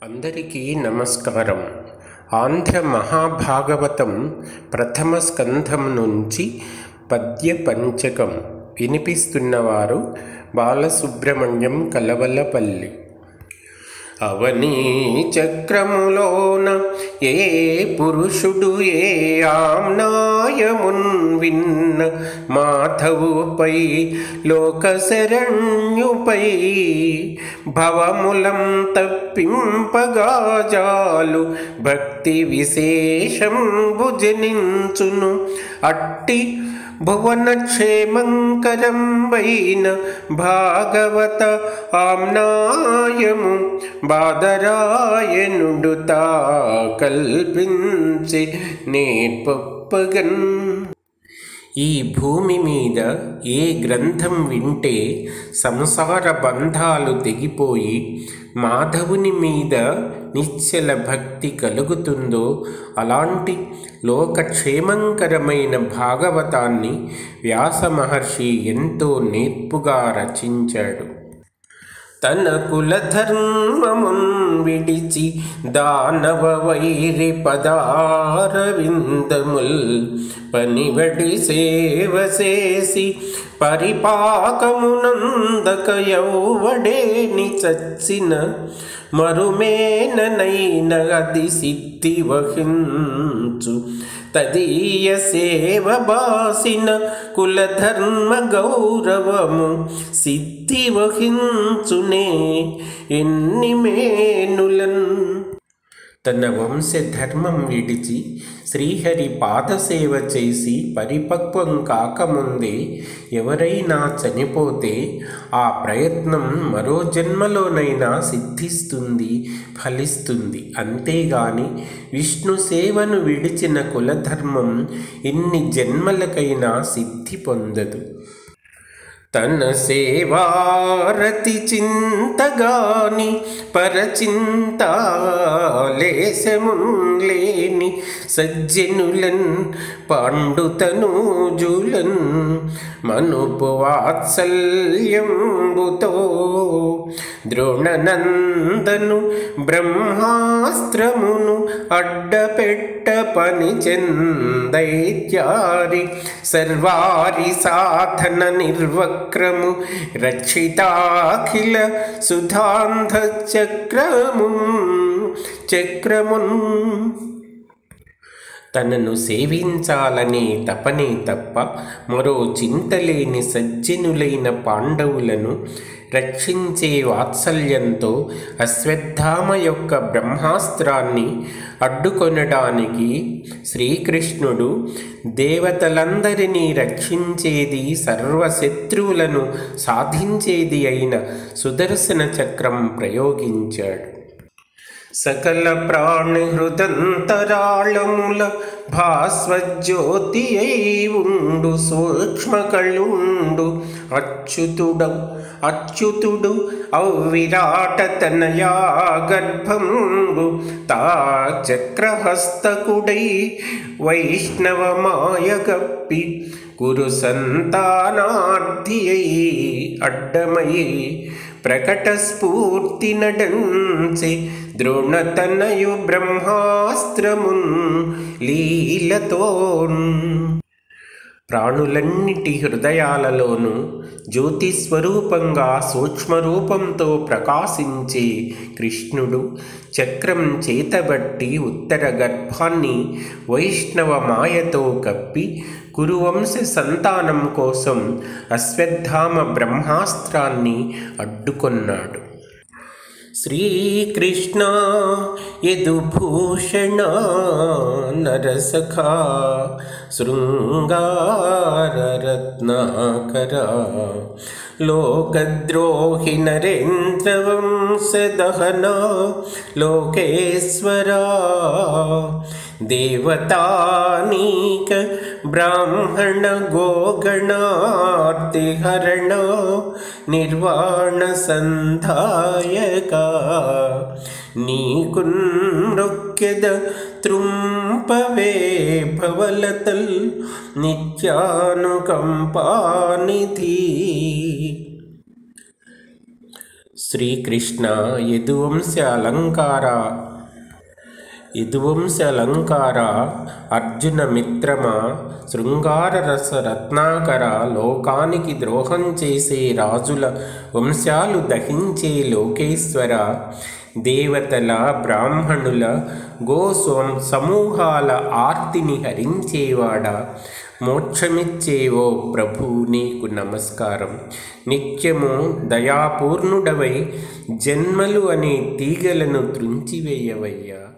అందరికీ నమస్కారం. ఆంధ్ర మహాభాగవతం ప్రథమ స్కంధం నుంచి పద్య పంచకం వినిపిస్తున్నవారు బాలసుబ్రహ్మణ్యం కలవలపల్లి. అవనీ చక్రములోన ఏ పురుషుడు ఏ ఆమ్నాయమున్ విన్న మాధవుపై లోకశరణ్యుపై భవములం తప్పింపగాజాలు భక్తి విశేషంబు జనించును. అట్టి భువనక్షేమంకరం వైన భాగవత ఆమ్నాయము బాదరాయణుడు తా కల్పించి నేర్పగన్. ఈ భూమి మీద ఏ గ్రంథం వింటే సంసార బంధాలు తెగిపోయి మాధవుని మీద నిశ్చల భక్తి కలుగుతుందో అలాంటి లోకక్షేమంకరమైన భాగవతాన్ని వ్యాస మహర్షి ఎంతో నేర్పుగా రచించాడు. తన కులధర్మమున్ విడిచి దానవ వైరి పదారవిందముల్ పనివడి సేవ చేసి పరిపాకమునందక యౌవడేని చచ్చిన మరుమేననైన అది సిద్ధి వహించు. తదీయ సేవ బాసిన కులధర్మ గౌరవము సిద్ధి వహించునే ఎన్ని మేనులన్. తన వంశధర్మం విడిచి శ్రీహరి పాదసేవ చేసి పరిపక్వం కాకముందే ఎవరైనా చనిపోతే ఆ ప్రయత్నం మరో జన్మలోనైనా సిద్ధిస్తుంది, ఫలిస్తుంది. అంతేగాని విష్ణు సేవను విడిచిన కులధర్మం ఎన్ని జన్మలకైనా సిద్ధి పొందదు. తన సేవారతి చింతగాని పరచింత లేశములేని సజ్జనులన్ పాండుతనూజులన్ మనుపు వాత్సల్యంబుతో ద్రోణనందను బ్రహ్మాస్త్రమును అడ్డపెట్ట పని చెందైత్యారి సర్వారి సాధన నిర్వక్రము రక్షితాఖిల సుధాంధ చక్రమున్. తనను సేవించాలనే తపనే తప్ప మరో చింతలేని సజ్జనులైన పాండవులను రక్షించే వాత్సల్యంతో అశ్వత్థామ యొక్క బ్రహ్మాస్త్రాన్ని అడ్డుకొనడానికి శ్రీకృష్ణుడు దేవతలందరినీ రక్షించేది, సర్వశత్రువులను సాధించేది అయిన సుదర్శన చక్రం ప్రయోగించాడు. సకల ప్రాణి హృదంతరాళముల భాస్వజ్యోతి అయి ఉండు సూక్ష్మకళుండు అచ్యుతుడు అవిరాట తనయా గర్భంబు తా చక్రహస్తకుడై వైష్ణవ మాయగప్పి కురు సంతానార్థి అయి అడ్డమై ప్రకట స్ఫూర్తి నడంచే ద్రోణతనయు బ్రహ్మాస్త్రమున్ లీలతోన్. ప్రాణులన్నిటి హృదయాలలోనూ జ్యోతి స్వరూపంగా సూక్ష్మరూపంతో ప్రకాశించే కృష్ణుడు చక్రం చేతబట్టి ఉత్తర గర్భాన్ని వైష్ణవ మాయతో కప్పి కురువంశ సంతానం కోసం అశ్వత్థామ బ్రహ్మాస్త్రాన్ని అడ్డుకొన్నాడు. శ్రీకృష్ణ యదుభూషణ నరసఖా శృంగారరత్నాకర లోకద్రోహి నరేంద్రవంశదహన లోకేశ్వరా దేవతానీక బ్రాహ్మణ గోగణార్తిహరణ నిర్వాణ సంధాయక నీకున్ నృక్యద త్రుంపవే భవలతల్ నిత్యానుకంపానిధి. శ్రీకృష్ణ యదువంశ అలంకార అర్జున మిత్రమా శృంగార రస రత్నాకర లోకానికి ద్రోహం చేసే రాజుల వంశాలు దహించే లోకేశ్వర దేవతల బ్రాహ్మణుల సమూహాల ఆర్తిని హరించేవాడా మోక్షమిచ్చేవో ప్రభు నీకు నమస్కారం. నిత్యము దయాపూర్ణుడవై జన్మలు అనే తీగలను త్రుంచివేయవయ్యా.